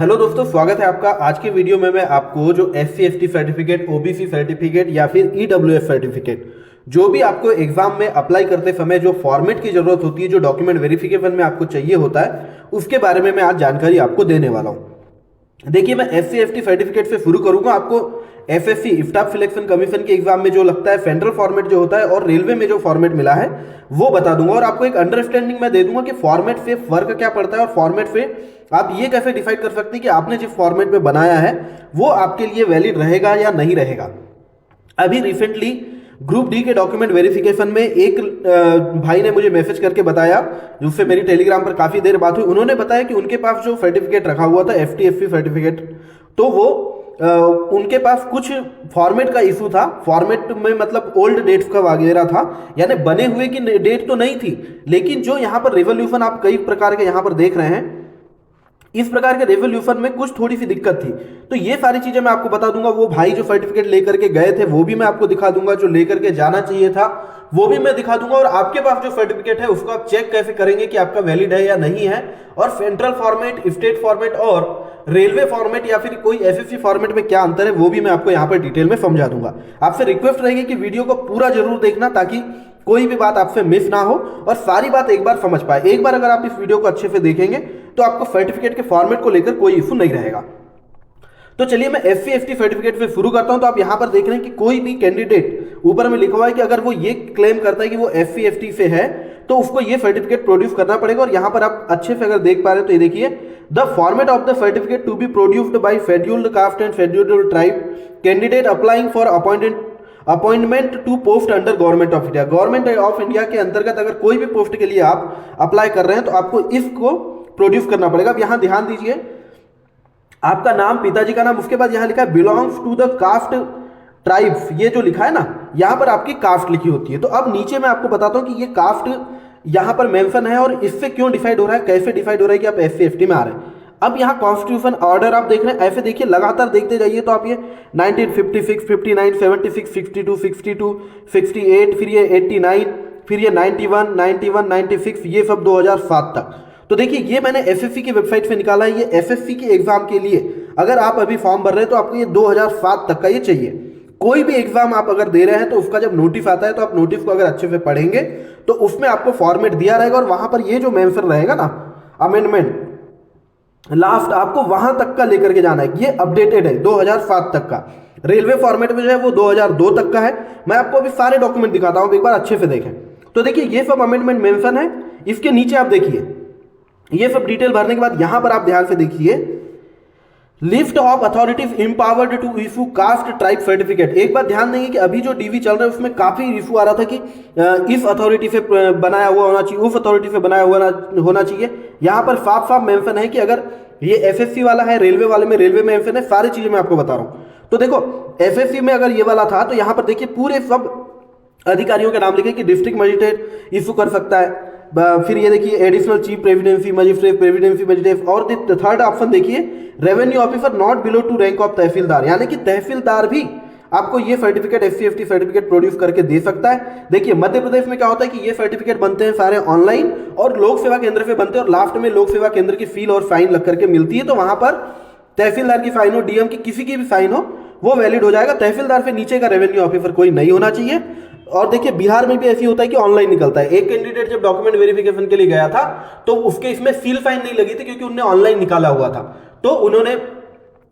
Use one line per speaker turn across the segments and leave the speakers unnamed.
Hello दोस्तों, स्वागत है आपका। आज के वीडियो में मैं आपको जो SC ST certificate, OBC certificate या फिर EWS सर्टिफिकेट, जो भी आपको एग्जाम में अप्लाई करते समय जो फॉर्मेट की जरूरत होती है, जो डॉक्यूमेंट वेरिफिकेशन में आपको चाहिए होता है, उसके बारे में मैं आज जानकारी आपको देने वाला हूँ। देखिए, मैं SC ST सर्टिफिकेट से शुरू करूंगा। आपको FSC स्टाफ सिलेक्शन कमीशन के एग्जाम में जो लगता है सेंट्रल फॉर्मेट जो होता है और रेलवे में जो फॉर्मेट मिला है वो बता दूंगा, और आपको एक अंडरस्टैंडिंग मैं दे दूंगा कि फॉर्मेट से फर्क क्या पड़ता है और फॉर्मेट से आप ये कैसे डिसाइड कर सकते हैं कि आपने जिस फॉर्मेट में बनाया है वो आपके लिए वैलिड रहेगा या नहीं रहेगा। अभी रिसेंटली ग्रुप डी के डॉक्यूमेंट वेरिफिकेशन में एक भाई ने मुझे मैसेज करके बताया, जिससे मेरी टेलीग्राम पर काफ़ी देर बात हुई। उन्होंने बताया कि उनके पास जो सर्टिफिकेट रखा हुआ था FTSC सर्टिफिकेट, तो वो उनके पास कुछ फॉर्मेट का इशू था। फॉर्मेट में मतलब ओल्ड डेट्स का वगैरह था, यानी बने हुए की डेट तो नहीं थी, लेकिन जो यहाँ पर रेवोल्यूशन आप कई प्रकार के यहाँ पर देख रहे हैं, इस प्रकार के रेवोल्यूशन में कुछ थोड़ी सी दिक्कत थी। तो ये सारी चीजें मैं आपको बता दूंगा। वो भाई जो सर्टिफिकेट लेकर के गए थे वो भी मैं आपको दिखा दूंगा, जो लेकर के जाना चाहिए था वो भी मैं दिखा दूंगा, और आपके पास जो सर्टिफिकेट है उसको आप चेक कैसे करेंगे कि आपका वैलिड है या नहीं है, और सेंट्रल फॉर्मेट, स्टेट फॉर्मेट और रेलवे फॉर्मेट या फिर कोई SSC फॉर्मेट में क्या अंतर है वो भी मैं आपको यहाँ पर डिटेल में समझा दूंगा। आपसे रिक्वेस्ट रहेगी कि वीडियो को पूरा जरूर देखना, ताकि कोई भी बात आपसे मिस ना हो और सारी बात एक बार समझ पाए। एक बार अगर आप इस वीडियो को अच्छे से देखेंगे तो आपको सर्टिफिकेट के फॉर्मेट को लेकर कोई इशू नहीं रहेगा। तो चलिए मैं SC ST सर्टिफिकेट से शुरू करता हूं। तो आप यहां पर देख रहे हैं कि कोई भी कैंडिडेट, ऊपर में लिखा हुआ है कि अगर वो ये क्लेम करता है कि वो SC ST से है तो उसको ये सर्टिफिकेट प्रोड्यूस करना पड़ेगा। और यहां पर आप अच्छे से अगर देख पा रहे हैं तो ये देखिए, the format of the certificate to be produced by scheduled caste and scheduled tribe candidate applying for appointment to post under government of India. Government of India के अंतर्गत अगर कोई भी पोस्ट के लिए आप अप्लाई कर रहे हैं तो आपको इसको प्रोड्यूस करना पड़ेगा। अब यहां ध्यान दीजिए, आपका नाम, पिताजी का नाम, उसके बाद यहां लिखा है belongs to the caste tribes. ये जो लिखा है ना, यहां पर आपकी कास्ट लिखी होती है। तो अब नीचे मैं आपको बताता हूं कि ये कास्ट यहां पर मेंशन है और इससे क्यों डिसाइड हो रहा है, कैसे डिसाइड हो रहा है कि आप SC ST में आ रहे हैं। अब यहाँ कॉन्स्टिट्यूशन ऑर्डर आप देख रहे हैं, ऐसे देखिए लगातार देखते जाइए तो आप ये 1956, 59, 76, 62, 62, 68, फिर ये 89, फिर ये 91, 91, 96, ये सब 2007 तक। तो देखिए, ये मैंने SSC की वेबसाइट से निकाला है। ये SSC के एग्जाम के लिए अगर आप अभी फॉर्म भर रहे हैं तो आपको ये 2007 तक का ये चाहिए। कोई भी एग्जाम आप अगर दे रहे हैं तो उसका जब नोटिस आता है तो आप नोटिस को अगर अच्छे से पढ़ेंगे तो उसमें आपको फॉर्मेट दिया रहेगा, और वहां पर ये जो मेंशन रहेगा ना, अमेंडमेंट, लास्ट आपको वहां तक का लेकर के जाना है। ये अपडेटेड है 2007 तक का। रेलवे फॉर्मेट में जो है वो 2002 तक का है। मैं आपको अभी सारे डॉक्यूमेंट दिखाता हूं, एक बार अच्छे से देखें। तो देखिए, ये सब अमेंडमेंट मेंशन है। इसके नीचे आप देखिए, ये सब डिटेल भरने के बाद यहां पर आप ध्यान से देखिए, list of authorities empowered to issue caste tribe certificate. एक बात ध्यान देंगे कि अभी जो DV चल रहा है उसमें काफी इशू आ रहा था कि इस अथॉरिटी से बनाया हुआ होना चाहिए, उस अथॉरिटी से बनाया हुआ होना चाहिए। यहां पर साफ साफ मेंशन है कि अगर ये SSC वाला है, रेलवे वाले में रेलवे मेंशन है, सारी चीजें मैं आपको बता रहा हूं। तो देखो, SSC में अगर ये वाला था तो यहां पर देखिए पूरे सब अधिकारियों के नाम लिखे कि डिस्ट्रिक्ट मजिस्ट्रेट इशू कर सकता है। फिर ये देखिए, additional chief presidency magistrate, presidency magistrate, और थर्ड ऑप्शन देखिए, revenue officer not below to rank of tehsildar, यानी कि तहसीलदार भी आपको ये certificate, SC ST certificate produce करके दे सकता है। देखिए, मध्य प्रदेश में क्या होता है कि ये सर्टिफिकेट बनते हैं सारे ऑनलाइन और लोक सेवा केंद्र से बनते हैं, और लास्ट में लोक सेवा केंद्र की सील और साइन लग करके मिलती है। तो वहां पर तहसीलदार की साइन हो, DM की किसी की भी साइन हो, वो वैलिड हो जाएगा। तहसीलदार से नीचे का रेवेन्यू ऑफिसर कोई नहीं होना चाहिए। और देखिए, बिहार में भी ऐसी होता है कि ऑनलाइन निकलता है। एक कैंडिडेट जब डॉक्यूमेंट वेरिफिकेशन के लिए गया था तो उसके इसमें सील फाइन नहीं लगी थी, क्योंकि उन्होंने ऑनलाइन निकाला हुआ था। तो उन्होंने,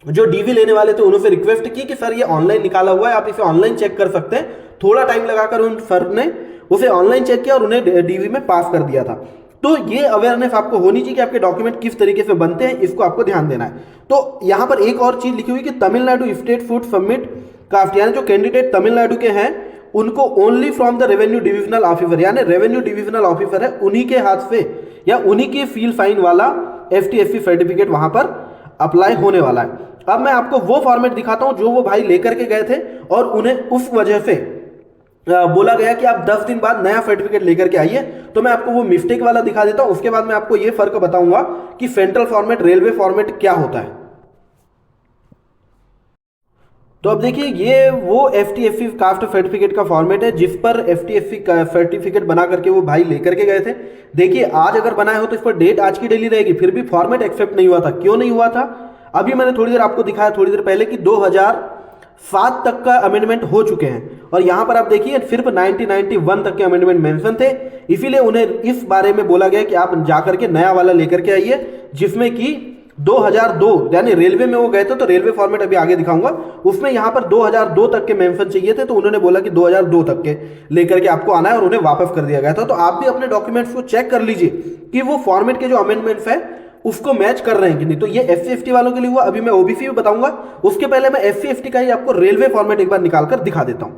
जो DV लेने वाले थे, उन्होंने रिक्वेस्ट की कि सर ये ऑनलाइन निकाला हुआ है, आप इसे ऑनलाइन चेक कर सकते हैं। थोड़ा टाइम लगाकर उन सर ने उसे ऑनलाइन चेक किया और उन्हें DV में पास कर दिया था। तो ये अवेयरनेस आपको होनी चाहिए कि आपके डॉक्यूमेंट किस तरीके से बनते हैं, इसको आपको ध्यान देना है। तो यहां पर एक और चीज लिखी हुई कि Tamil Nadu state food submit caste, यानी जो कैंडिडेट तमिलनाडु के हैं उनको only from the revenue divisional officer, यानी रेवेन्यू डिविजनल ऑफिसर है, उन्हीं के हाथ से या उन्हीं के सील फाइन वाला FTSC सर्टिफिकेट वहां पर अप्लाई होने वाला है। अब मैं आपको वो फॉर्मेट दिखाता हूं जो वो भाई लेकर के गए थे, और उन्हें उस वजह से बोला गया कि आप 10 दिन बाद नया सर्टिफिकेट लेकर के आइए। तो मैं आपको वो मिस्टेक वाला दिखा देता हूं, उसके बाद मैं आपको ये फर्क बताऊंगा कि सेंट्रल फॉर्मेट, रेलवे फॉर्मेट क्या होता है। तो अब देखिए, ये वो FTSC कास्ट सर्टिफिकेट का फॉर्मेट है जिस पर FTSC का सर्टिफिकेट बना करके वो भाई लेकर के गए थे। देखिए, आज अगर बनाए हो तो इस पर डेट आज की डेली रहेगी, फिर भी फॉर्मेट एक्सेप्ट नहीं हुआ था। क्यों नहीं हुआ था? अभी मैंने थोड़ी देर आपको दिखाया थोड़ी देर पहले कि 2007 तक का अमेंडमेंट हो चुके हैं, और यहां पर आप देखिए सिर्फ 1991 तक के अमेंडमेंट मेंशन थे। इसीलिए उन्हें इस बारे में बोला गया कि आप जाकर के नया वाला लेकर के आइए, जिसमें कि 2002 यानी रेलवे में वो गए थे, तो रेलवे फॉर्मेट अभी आगे दिखाऊंगा, उसमें यहां पर 2002 तक के मेंशन चाहिए थे, तो उन्होंने बोला कि 2002 तक के लेकर के आपको आना है, और उन्हें वापस कर दिया गया था। तो आप भी अपने डॉक्यूमेंट्स को चेक कर लीजिए कि वो फॉर्मेट के जो अमेंडमेंट्स है उसको मैच कर रहे हैं कि नहीं। तो ये SC/ST वालों के लिए हुआ। अभी मैं OBC भी बताऊंगा, उसके पहले मैं SC/ST का ही आपको रेलवे फॉर्मेट एक बार निकाल कर दिखा देता हूं।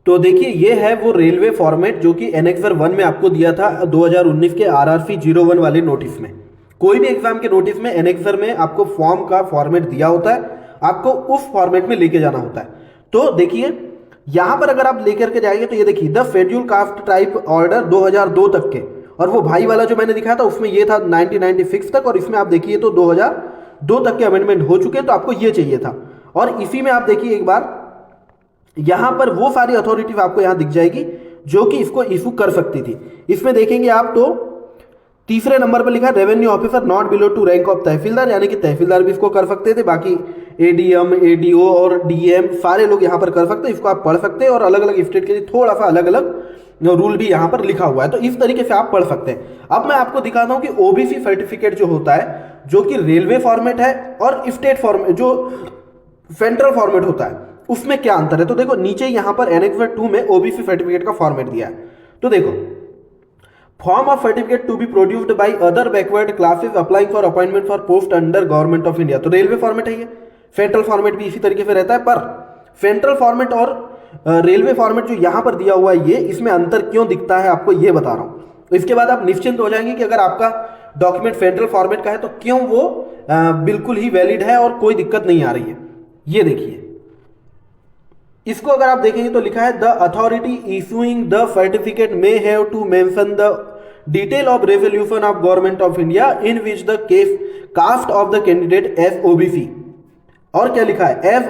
तो देखिए ये है वो रेलवे फॉर्मेट जो कि एनेक्सर 1 में आपको दिया था 2019 के RRC 01 वाले नोटिस में। कोई भी एग्जाम के नोटिस में एनेक्सर में आपको फॉर्म का फॉर्मेट दिया होता है, आपको उस फॉर्मेट में लेके जाना होता है। तो देखिए यहां पर अगर आप लेकर के जाएंगे तो ये देखिए the schedule caste type order 2002 तक के, और वो भाई वाला जो मैंने दिखाया था उसमें ये था 1996 तक, और इसमें आप देखिए तो 2002 तक के अमेंडमेंट हो चुके हैं, तो आपको ये चाहिए था। और इसी में आप देखिए एक बार यहां पर वो सारी अथॉरिटी आपको यहां दिख जाएगी जो कि इसको इशू कर सकती थी। इसमें देखेंगे आप तो तीसरे नंबर पर लिखा है revenue officer not below to rank of tehsildar, यानी कि तहसीलदार भी इसको कर सकते थे, बाकी ADM ADO और DM सारे लोग यहां पर कर सकते हैं। इसको आप पढ़ सकते हैं, और अलग अलग स्टेट के लिए थोड़ा सा अलग अलग रूल भी यहां पर लिखा हुआ है, तो इस तरीके से आप पढ़ सकते हैं। अब मैं आपको दिखाता हूं कि OBC सर्टिफिकेट जो होता है, जो कि रेलवे फॉर्मेट है, और स्टेट फॉर्मेट जो सेंट्रल फॉर्मेट होता है, उसमें क्या अंतर है। तो देखो नीचे यहां पर एनेक्सर 2 में OBC सर्टिफिकेट का फॉर्मेट दिया है। तो देखो form of certificate to be produced by other backward classes applying for appointment for post under government of India. तो रेलवे फॉर्मेट है ये, सेंट्रल फॉर्मेट भी इसी तरीके से रहता है, पर सेंट्रल फॉर्मेट और रेलवे फॉर्मेट जो यहां पर दिया हुआ है ये, इसमें अंतर क्यों दिखता है आपको ये बता रहा हूं। इसके बाद आप निश्चिंत हो जाएंगे कि अगर आपका डॉक्यूमेंट सेंट्रल फॉर्मेट का है तो क्यों वो बिल्कुल ही वैलिड है और कोई दिक्कत नहीं आ रही है। ये देखिए इसको अगर आप देखेंगे तो लिखा है the authority issuing the certificate may have to mention the detail of resolution of government of India in which the case caste of the candidate as OBC। और क्या लिखा है as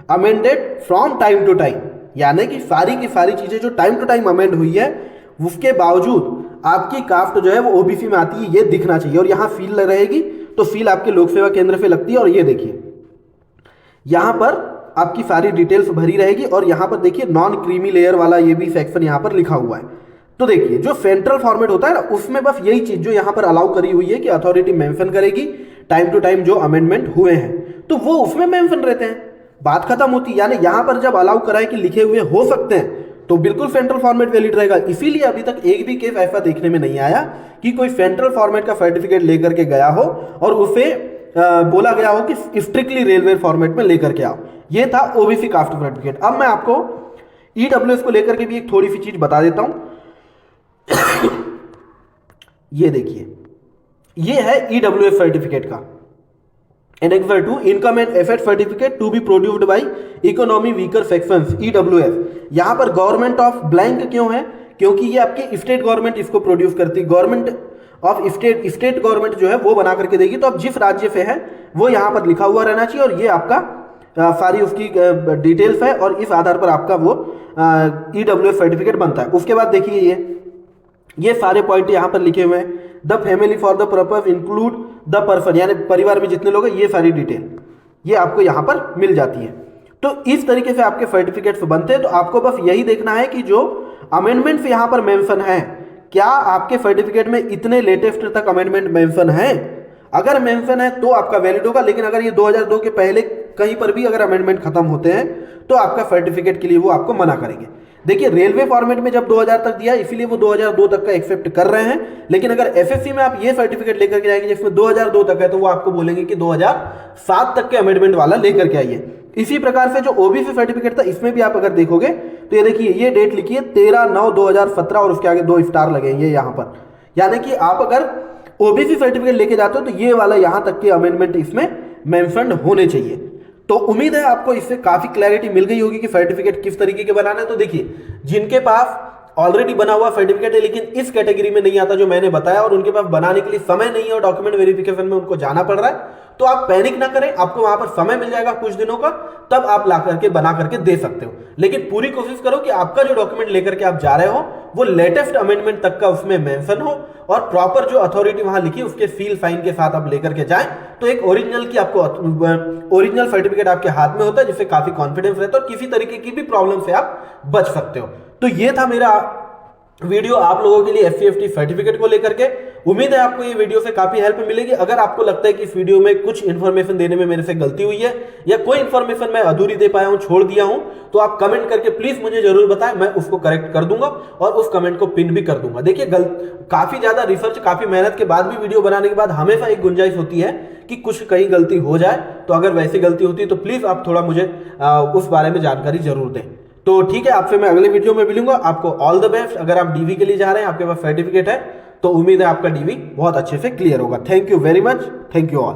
amended from time to time, यानी कि सारी की सारी चीजें जो टाइम टू टाइम अमेंड हुई है उसके बावजूद आपकी कास्ट जो है वो OBC में आती है, ये दिखना चाहिए। और यहां फील रहेगी तो फील आपके लोक सेवा केंद्र से लगती है, और ये देखिए यहां पर आपकी सारी डिटेल्स भरी रहेगी, और यहां पर देखिए नॉन क्रीमी लेयर वाला ये भी सेक्शन यहां पर लिखा हुआ है। तो देखिए जो सेंट्रल फॉर्मेट होता है ना, उसमें बस यही चीज जो यहां पर अलाउ करी हुई है कि अथॉरिटी मेंशन करेगी टाइम टू टाइम जो अमेंडमेंट हुए हैं, तो वो उसमें मेंशन रहते हैं, बात खत्म होती है। यानी यहां पर जब अलाउ कराए कि लिखे हुए हो सकते हैं तो बिल्कुल सेंट्रल फॉर्मेट वैलिड रहेगा। इसीलिए अभी तक एक भी केस ऐसा देखने में नहीं आया कि कोई सेंट्रल फॉर्मेट का सर्टिफिकेट लेकर के गया हो और उसे बोला गया हो कि स्ट्रिक्टली रेलवे फॉर्मेट में लेकर के आओ। ये था OBC कास्ट सर्टिफिकेट। अब मैं आपको EWS को लेकर के भी एक थोड़ी सी चीज बता देता हूं। ये देखिए ये है EWS सर्टिफिकेट का annexure 2 income and asset certificate to be produced by economy weaker sections EWS। यहां पर गवर्नमेंट ऑफ ब्लैंक क्यों है, क्योंकि ये आपकी स्टेट गवर्नमेंट इसको प्रोड्यूस करती है। गवर्नमेंट ऑफ स्टेट गवर्नमेंट जो है वो बना करके देगी, तो अब जिस राज्य से है वो यहां पर लिखा हुआ रहना चाहिए, और ये आपका सारी उसकी डिटेल्स है, और इस आधार पर आपका वो EWS सर्टिफिकेट बनता है। उसके बाद देखिए ये सारे पॉइंट यहां पर लिखे हुए हैं। The family for the purpose include the person, यानी परिवार में जितने लोग हैं ये सारी डिटेल ये आपको यहां पर मिल जाती है। तो इस तरीके से आपके सर्टिफिकेट्स बनते हैं। तो आपको बस यही देखना है कि जो अमेंडमेंट्स यहां पर मेंशन है, क्या आपके सर्टिफिकेट में इतने लेटेस्ट तक अमेंडमेंट मेंशन है। अगर मेंशन है तो आपका वैलिड होगा, लेकिन अगर ये 2002 के पहले कहीं पर भी अगर अमेंडमेंट खत्म होते हैं तो आपका सर्टिफिकेट के लिए वो आपको मना करेंगे। देखिए रेलवे फॉर्मेट में जब 2000 तक दिया इसीलिए वो 2002 तक का एक्सेप्ट कर रहे हैं, लेकिन अगर SSC में आप ये सर्टिफिकेट लेकर के जाएंगे जिसमें 2002 तक है तो वो आपको बोलेंगे कि 2007 तक के अमेंडमेंट वाला लेकर के आइए। इसी प्रकार से जो OBC सर्टिफिकेट था इसमें भी आप अगर देखोगे तो ये देखिए ये डेट लिखी है 13/9/2017 और उसके आगे 2 स्टार लगेंगे यहां पर, यानी कि आप अगर OBC सर्टिफिकेट लेके जाते हो तो ये वाला यहां तक के अमेंडमेंट इसमें मेंशन्ड होने चाहिए। तो उम्मीद है आपको इससे काफी क्लैरिटी मिल गई होगी कि सर्टिफिकेट किस तरीके के बनाना है। तो देखिए जिनके पास ऑलरेडी बना हुआ सर्टिफिकेट है लेकिन इस कैटेगरी में नहीं आता जो मैंने बताया, और उनके पास बनाने के लिए समय नहीं है और डॉक्यूमेंट वेरिफिकेशन में उनको जाना पड़ रहा है, तो आप पैनिक ना करें, आपको वहां पर समय मिल जाएगा कुछ दिनों का, तब आप ला करके बना करके दे सकते हो। लेकिन पूरी कोशिश करो कि आपका जो डॉक्यूमेंट लेकर के आप जा रहे हो वो लेटेस्ट अमेंडमेंट तक का उसमें मेंशन हो और प्रॉपर जो अथॉरिटी वहां लिखी उसके सील साइन के साथ आप लेकर के जाएं, तो एक ओरिजिनल की आपको ओरिजिनल सर्टिफिकेट आपके हाथ में होता है, जिससे काफी कॉन्फिडेंस रहता है और किसी तरीके की भी प्रॉब्लम से आप बच सकते हो। तो ये था मेरा वीडियो आप लोगों के लिए एफसीएफटी सर्टिफिकेट को लेकर के। उम्मीद है आपको ये वीडियो से काफी हेल्प मिलेगी। अगर आपको लगता है कि इस वीडियो में कुछ इंफॉर्मेशन देने में मेरे से गलती हुई है या कोई इंफॉर्मेशन मैं अधूरी दे पाया हूं, छोड़ दिया हूं, तो आप कमेंट करके प्लीज मुझे जरूर बताएं, मैं उसको करेक्ट कर दूंगा और उस कमेंट को पिन भी कर दूंगा। देखिए काफी ज्यादा रिसर्च, काफी मेहनत के बाद भी वीडियो बनाने के बाद हमेशा एक गुंजाइश होती है कि कुछ कहीं गलती हो जाए, तो अगर वैसी गलती होती है तो प्लीज आप थोड़ा मुझे उस बारे में जानकारी जरूर दें। तो ठीक है, आपसे मैं अगले वीडियो में मिलूंगा। आपको ऑल द बेस्ट। अगर आप डीवी के लिए जा रहे हैं, आपके पास सर्टिफिकेट है, तो उम्मीद है आपका डीवी बहुत अच्छे से क्लियर होगा। Thank you very much. Thank you all.